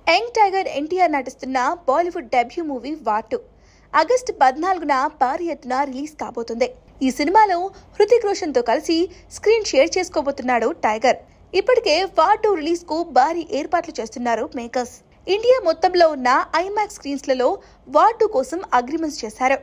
Young tiger NTR నటిస్తున్న Bollywood debut movie War 2 August 14న భారీ ఎత్తున రిలీజ్ కాబోతుంది. ఈ సినిమాలో హృతిక్ రోషన్ తో కలిసి స్క్రీన్ షేర్ చేసుకోబోతున్నాడు టైగర్. ఇప్పటికే వార్ 2 రిలీజ్ కు భారీ ఏర్పాట్లు చేస్తున్నారు మేకర్స్. ఇండియా మొత్తంలో ఉన్న ఐమాక్స్ స్క్రీన్స్ లలో వార్ 2 కోసం అగ్రిమెంట్స్ చేశారు.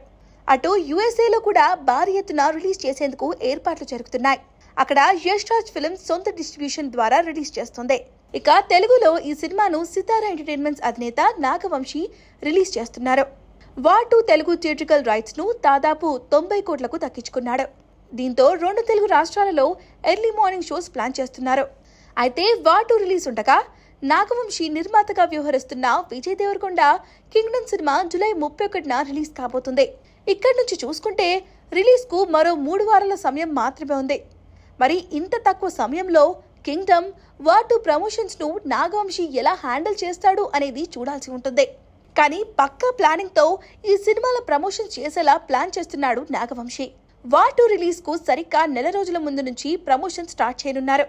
అటు యుఎస్ఏలో కూడా భారీ ఎత్తున రిలీజ్ చేసేందుకు ఏర్పాట్లు జరుగుతున్నాయి. అక్కడ యష్ రాజ్ ఫిల్మ్స్ సొంత డిస్ట్రిబ్యూషన్ ద్వారా రిలీజ్ చేస్తుంది. ఇక తెలుగులో ఈ సినిమాను సితారా ఎంటర్టైన్మెంట్స్ అధినేత నాగవంశీ రిలీజ్ చేస్తున్నారు. వార్ 2 తెలుగు థియేట్రికల్ రైట్స్ ను దాదాపు 90 కోట్లకు దక్కించుకున్నాడు. దీంతో 2 తెలుగు రాష్ట్రాలలో ఎర్లీ మార్నింగ్ షోస్ ప్లాన్ చేస్తున్నారు. అయితే వార్ 2 రిలీజ్ ఉండగా నాగవంశీ నిర్మాతగా వ్యవహరిస్తున్న Vijay Deverakonda Kingdom cinema July 31న రిలీజ్ కాబోతుంది. ఇక్కడి నుంచి చూసుకుంటే రిలీజ్ కు మరో 3 వారాల సమయం మాత్రమే ఉంది. మరి ఇంత తక్కువ సమయంలో కింగ్డమ్ వార్ 2 ప్రమోషన్స్ ను నాగవంశీ ఎలా హ్యాండిల్ చేస్తాడు అనేది చూడాల్సి ఉంటుంది. కానీ పక్కా ప్లానింగ్ తో ఈ సినిమాల ప్రమోషన్ చేసేలా ప్లాన్ చేస్తున్నాడు నాగవంశీ. వార్ 2 రిలీజ్ కు సరిగ్గా నెల రోజుల ముందు నుంచి ప్రమోషన్ స్టార్ట్ చేయనున్నారు.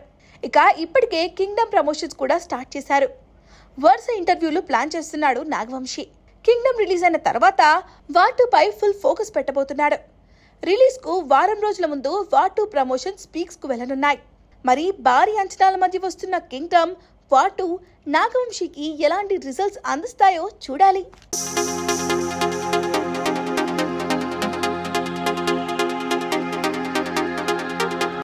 ఇక ఇప్పటికే కింగ్డమ్ ప్రమోషన్స్ కూడా స్టార్ట్ చేశారు. వరుస ఇంటర్వ్యూలు ప్లాన్ చేస్తున్నాడు నాగవంశీ. కింగ్డమ్ రిలీజ్ అయిన తర్వాత వార్ 2 పై ఫుల్ ఫోకస్ పెట్టబోతున్నాడు. రిలీజ్ కు వారం రోజుల ముందు వార్ 2 ప్రమోషన్ పీక్స్ కు వెళ్లనున్నాయి. మరి భారీ అంచనాల మధ్య వస్తున్న కింగ్డమ్ వార్ 2 నాగవంశీకి ఎలాంటి రిజల్ట్స్ అందిస్తాయో చూడాలి.